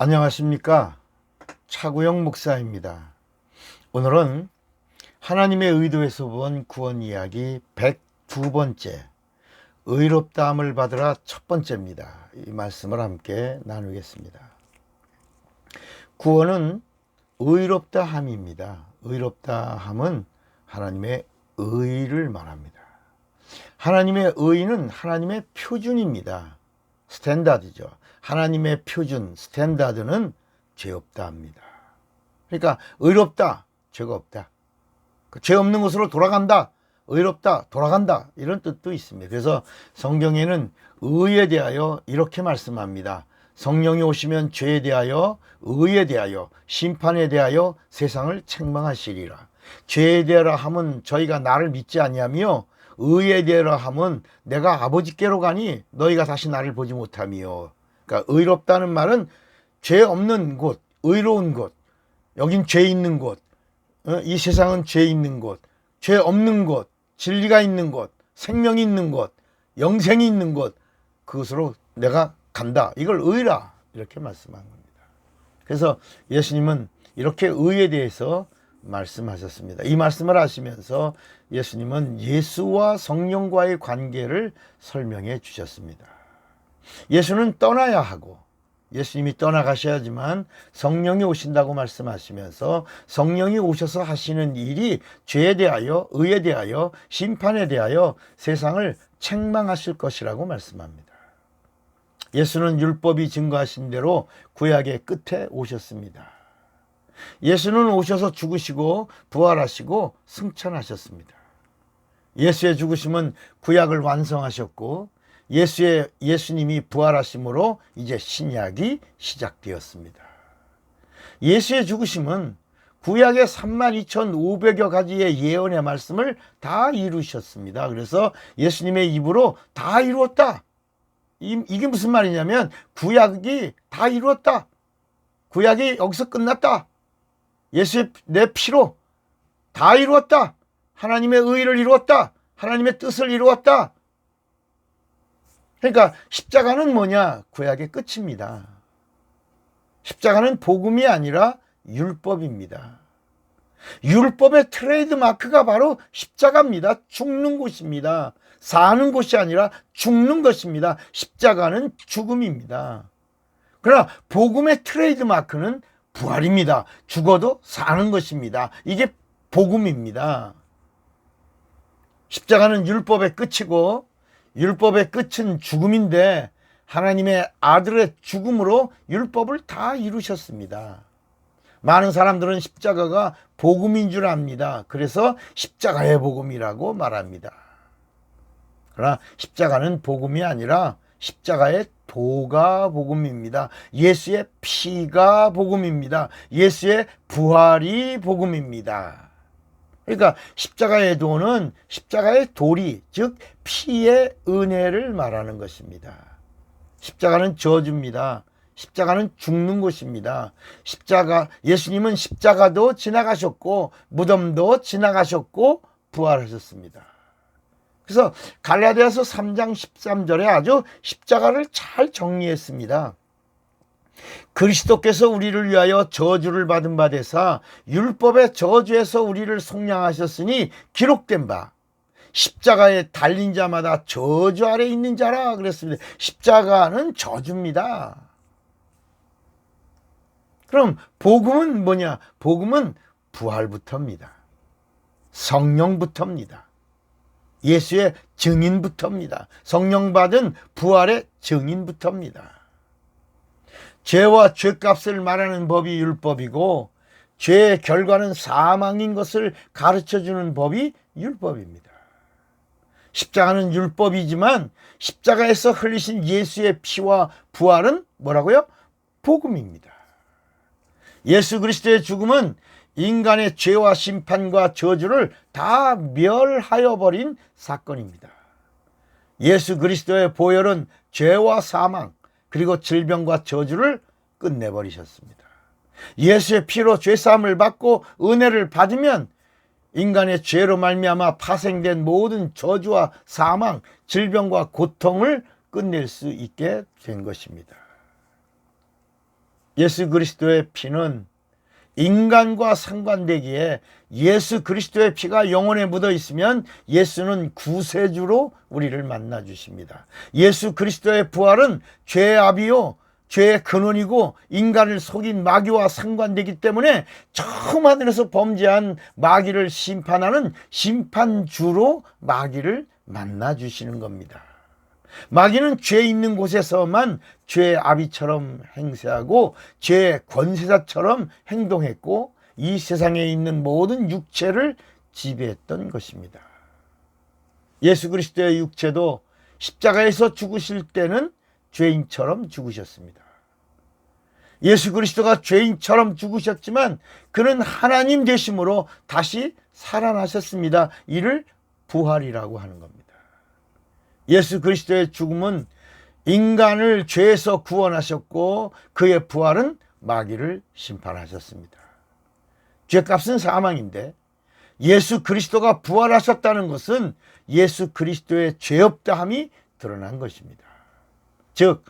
안녕하십니까, 차구영 목사입니다. 오늘은 하나님의 의도에서 본 구원 이야기 102번째, 의롭다함을 받으라 첫 번째입니다. 이 말씀을 함께 나누겠습니다. 구원은 의롭다함입니다. 의롭다함은 하나님의 의를 말합니다. 하나님의 의는 하나님의 표준입니다. 스탠다드죠. 하나님의 표준, 스탠다드는 죄 없다 합니다. 그러니까 의롭다, 죄가 없다. 죄 없는 것으로 돌아간다, 의롭다, 돌아간다, 이런 뜻도 있습니다. 그래서 성경에는 의에 대하여 이렇게 말씀합니다. 성령이 오시면 죄에 대하여, 의에 대하여, 심판에 대하여 세상을 책망하시리라. 죄에 대하여 함은 저희가 나를 믿지 아니하며, 의에 대하여 함은 내가 아버지께로 가니 너희가 다시 나를 보지 못하며. 그러니까 의롭다는 말은 죄 없는 곳, 의로운 곳, 여긴 죄 있는 곳, 이 세상은 죄 있는 곳, 죄 없는 곳, 진리가 있는 곳, 생명이 있는 곳, 영생이 있는 곳, 그것으로 내가 간다. 이걸 의라, 이렇게 말씀한 겁니다. 그래서 예수님은 이렇게 의에 대해서 말씀하셨습니다. 이 말씀을 하시면서 예수님은 예수와 성령과의 관계를 설명해 주셨습니다. 예수는 떠나야 하고, 예수님이 떠나가셔야지만 성령이 오신다고 말씀하시면서 성령이 오셔서 하시는 일이 죄에 대하여, 의에 대하여, 심판에 대하여 세상을 책망하실 것이라고 말씀합니다. 예수는 율법이 증거하신 대로 구약의 끝에 오셨습니다. 예수는 오셔서 죽으시고 부활하시고 승천하셨습니다. 예수의 죽으심은 구약을 완성하셨고, 예수님이 부활하심으로 이제 신약이 시작되었습니다. 예수의 죽으심은 구약의 32,500여 가지의 예언의 말씀을 다 이루셨습니다. 그래서 예수님의 입으로 다 이루었다. 이게 무슨 말이냐면 구약이 다 이루었다. 구약이 여기서 끝났다. 예수의 내 피로 다 이루었다. 하나님의 의를 이루었다. 하나님의 뜻을 이루었다. 그러니까 십자가는 뭐냐? 구약의 끝입니다. 십자가는 복음이 아니라 율법입니다. 율법의 트레이드 마크가 바로 십자가입니다. 죽는 곳입니다. 사는 곳이 아니라 죽는 것입니다. 십자가는 죽음입니다. 그러나 복음의 트레이드 마크는 부활입니다. 죽어도 사는 것입니다. 이게 복음입니다. 십자가는 율법의 끝이고, 율법의 끝은 죽음인데 하나님의 아들의 죽음으로 율법을 다 이루셨습니다. 많은 사람들은 십자가가 복음인 줄 압니다. 그래서 십자가의 복음이라고 말합니다. 그러나 십자가는 복음이 아니라 십자가의 도가 복음입니다. 예수의 피가 복음입니다. 예수의 부활이 복음입니다. 그러니까 십자가의 도는 십자가의 도리, 즉 피의 은혜를 말하는 것입니다. 십자가는 저주입니다. 십자가는 죽는 곳입니다. 예수님은 십자가도 지나가셨고 무덤도 지나가셨고 부활하셨습니다. 그래서 갈라디아서 3장 13절에 아주 십자가를 잘 정리했습니다. 그리스도께서 우리를 위하여 저주를 받은 바 되사 율법의 저주에서 우리를 속량하셨으니 기록된 바 십자가에 달린 자마다 저주 아래 있는 자라 그랬습니다. 십자가는 저주입니다. 그럼 복음은 뭐냐? 복음은 부활부터입니다. 성령부터입니다. 예수의 증인부터입니다. 성령 받은 부활의 증인부터입니다. 죄와 죄값을 말하는 법이 율법이고, 죄의 결과는 사망인 것을 가르쳐주는 법이 율법입니다. 십자가는 율법이지만 십자가에서 흘리신 예수의 피와 부활은 뭐라고요? 복음입니다. 예수 그리스도의 죽음은 인간의 죄와 심판과 저주를 다 멸하여 버린 사건입니다. 예수 그리스도의 보혈은 죄와 사망, 그리고 질병과 저주를 끝내버리셨습니다. 예수의 피로 죄사함을 받고 은혜를 받으면 인간의 죄로 말미암아 파생된 모든 저주와 사망, 질병과 고통을 끝낼 수 있게 된 것입니다. 예수 그리스도의 피는 인간과 상관되기에 예수 그리스도의 피가 영혼에 묻어 있으면 예수는 구세주로 우리를 만나 주십니다. 예수 그리스도의 부활은 죄의 압이요 죄의 근원이고 인간을 속인 마귀와 상관되기 때문에 처음 하늘에서 범죄한 마귀를 심판하는 심판주로 마귀를 만나 주시는 겁니다. 마귀는 죄 있는 곳에서만 죄의 아비처럼 행세하고 죄의 권세자처럼 행동했고 이 세상에 있는 모든 육체를 지배했던 것입니다. 예수 그리스도의 육체도 십자가에서 죽으실 때는 죄인처럼 죽으셨습니다. 예수 그리스도가 죄인처럼 죽으셨지만 그는 하나님 되심으로 다시 살아나셨습니다. 이를 부활이라고 하는 겁니다. 예수 그리스도의 죽음은 인간을 죄에서 구원하셨고 그의 부활은 마귀를 심판하셨습니다. 죄값은 사망인데 예수 그리스도가 부활하셨다는 것은 예수 그리스도의 죄 없다함이 드러난 것입니다. 즉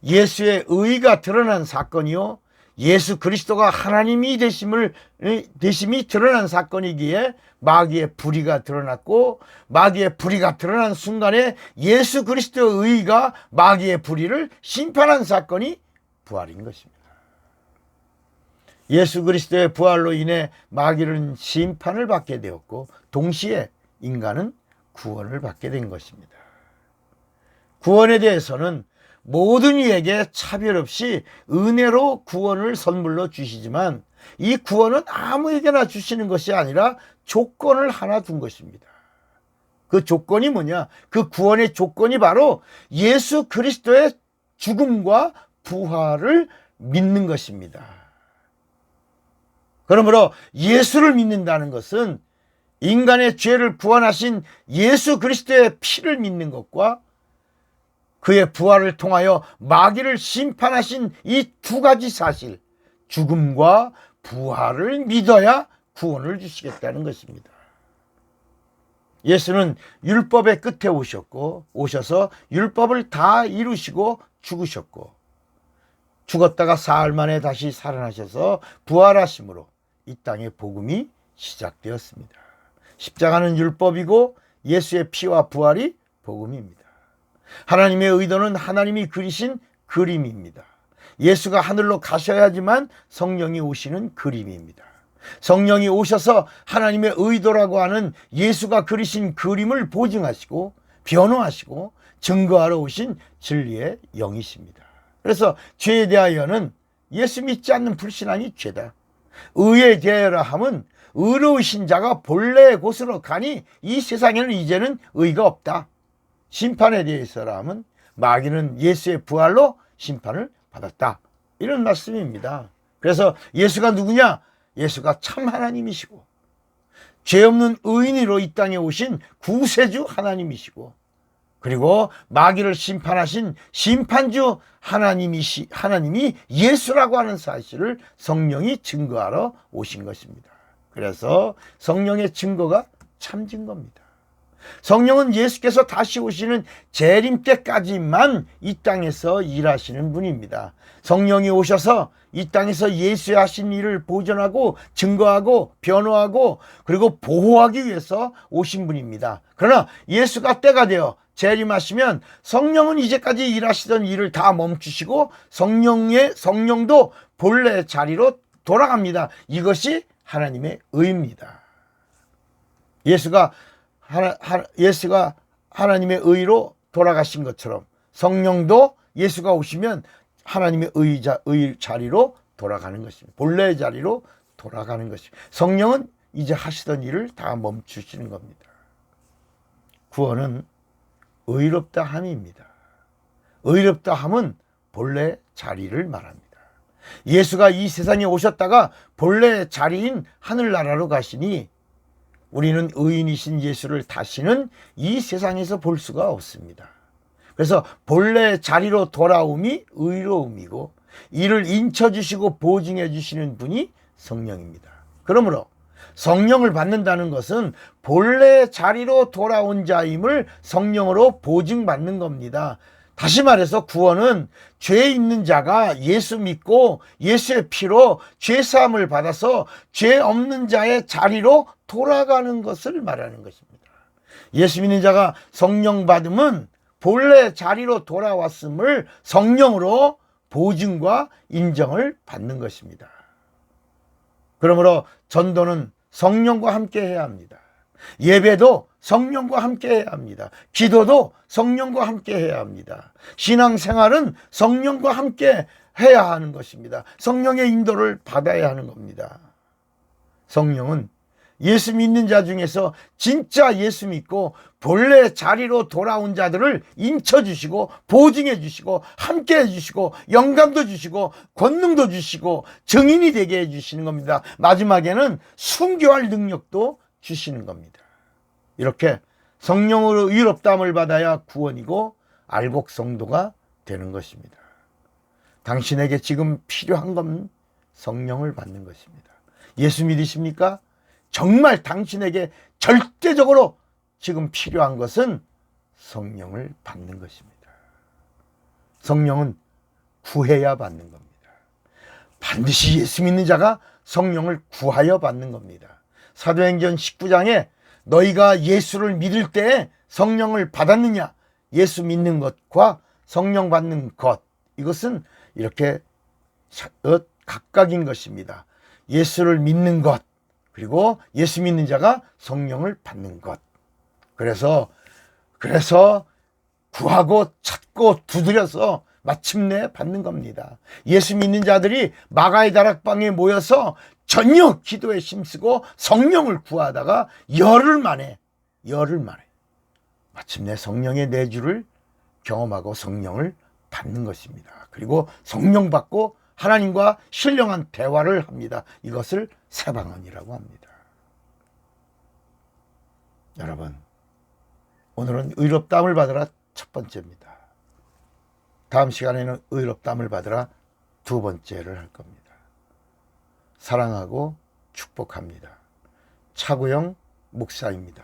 예수의 의가 드러난 사건이요 예수 그리스도가 하나님이 되심이 드러난 사건이기에 마귀의 불의가 드러났고 마귀의 불의가 드러난 순간에 예수 그리스도의 의가 마귀의 불의를 심판한 사건이 부활인 것입니다. 예수 그리스도의 부활로 인해 마귀는 심판을 받게 되었고 동시에 인간은 구원을 받게 된 것입니다. 구원에 대해서는 모든 이에게 차별 없이 은혜로 구원을 선물로 주시지만 이 구원은 아무에게나 주시는 것이 아니라 조건을 하나 둔 것입니다. 그 조건이 뭐냐? 그 구원의 조건이 바로 예수 그리스도의 죽음과 부활을 믿는 것입니다. 그러므로 예수를 믿는다는 것은 인간의 죄를 구원하신 예수 그리스도의 피를 믿는 것과 그의 부활을 통하여 마귀를 심판하신 이 두 가지 사실, 죽음과 부활을 믿어야 구원을 주시겠다는 것입니다. 예수는 율법의 끝에 오셔서 율법을 다 이루시고 죽으셨고 죽었다가 사흘 만에 다시 살아나셔서 부활하심으로 이 땅의 복음이 시작되었습니다. 십자가는 율법이고 예수의 피와 부활이 복음입니다. 하나님의 의도는 하나님이 그리신 그림입니다. 예수가 하늘로 가셔야지만 성령이 오시는 그림입니다. 성령이 오셔서 하나님의 의도라고 하는 예수가 그리신 그림을 보증하시고 변호하시고 증거하러 오신 진리의 영이십니다. 그래서 죄에 대하여는 예수 믿지 않는 불신앙이 죄다. 의에 대하여라 함은 의로우신 자가 본래의 곳으로 가니 이 세상에는 이제는 의가 없다. 심판에 대해서라 함은 마귀는 예수의 부활로 심판을 받았다. 이런 말씀입니다. 그래서 예수가 누구냐? 예수가 참 하나님이시고 죄 없는 의인으로 이 땅에 오신 구세주 하나님이시고 그리고 마귀를 심판하신 심판주 하나님이 예수라고 하는 사실을 성령이 증거하러 오신 것입니다. 그래서 성령의 증거가 참 증거입니다. 성령은 예수께서 다시 오시는 재림 때까지만 이 땅에서 일하시는 분입니다. 성령이 오셔서 이 땅에서 예수의 하신 일을 보존하고 증거하고 변호하고 그리고 보호하기 위해서 오신 분입니다. 그러나 예수가 때가 되어 재림하시면 성령은 이제까지 일하시던 일을 다 멈추시고 성령도 본래 자리로 돌아갑니다. 이것이 하나님의 의입니다. 예수가 하나님의 의로 돌아가신 것처럼 성령도 예수가 오시면 하나님의 의 자리로 돌아가는 것입니다. 본래의 자리로 돌아가는 것입니다. 성령은 이제 하시던 일을 다 멈추시는 겁니다. 구원은 의롭다 함입니다. 의롭다 함은 본래 자리를 말합니다. 예수가 이 세상에 오셨다가 본래 자리인 하늘나라로 가시니 우리는 의인이신 예수를 다시는 이 세상에서 볼 수가 없습니다. 그래서 본래 자리로 돌아옴이 의로움이고 이를 인쳐주시고 보증해 주시는 분이 성령입니다. 그러므로 성령을 받는다는 것은 본래 자리로 돌아온 자임을 성령으로 보증받는 겁니다. 다시 말해서 구원은 죄 있는 자가 예수 믿고 예수의 피로 죄 사함을 받아서 죄 없는 자의 자리로 돌아가는 것을 말하는 것입니다. 예수 믿는 자가 성령 받으면 본래 자리로 돌아왔음을 성령으로 보증과 인정을 받는 것입니다. 그러므로 전도는 성령과 함께 해야 합니다. 예배도 성령과 함께 해야 합니다. 기도도 성령과 함께 해야 합니다. 신앙생활은 성령과 함께 해야 하는 것입니다. 성령의 인도를 받아야 하는 겁니다. 성령은 예수 믿는 자 중에서 진짜 예수 믿고 본래 자리로 돌아온 자들을 인쳐주시고 보증해 주시고 함께 해주시고 영감도 주시고 권능도 주시고 증인이 되게 해주시는 겁니다. 마지막에는 순교할 능력도 주시는 겁니다. 이렇게 성령으로 의롭다함을 받아야 구원이고 알복 성도가 되는 것입니다. 당신에게 지금 필요한 건 성령을 받는 것입니다. 예수 믿으십니까? 정말 당신에게 절대적으로 지금 필요한 것은 성령을 받는 것입니다. 성령은 구해야 받는 겁니다. 반드시 예수 믿는 자가 성령을 구하여 받는 겁니다. 사도행전 19장에 너희가 예수를 믿을 때 성령을 받았느냐? 예수 믿는 것과 성령 받는 것, 이것은 이렇게 각각인 것입니다. 예수를 믿는 것, 그리고 예수 믿는 자가 성령을 받는 것. 그래서 구하고 찾고 두드려서 마침내 받는 겁니다. 예수 믿는 자들이 마가의 다락방에 모여서 전혀 기도에 힘쓰고 성령을 구하다가 열흘 만에 마침내 성령의 내주를 경험하고 성령을 받는 것입니다. 그리고 성령 받고 하나님과 신령한 대화를 합니다. 이것을 새방언이라고 합니다. 여러분, 오늘은 의롭다함을 받으라 첫 번째입니다. 다음 시간에는 의롭다함을 받으라 두 번째를 할 겁니다. 사랑하고 축복합니다. 차구영 목사입니다.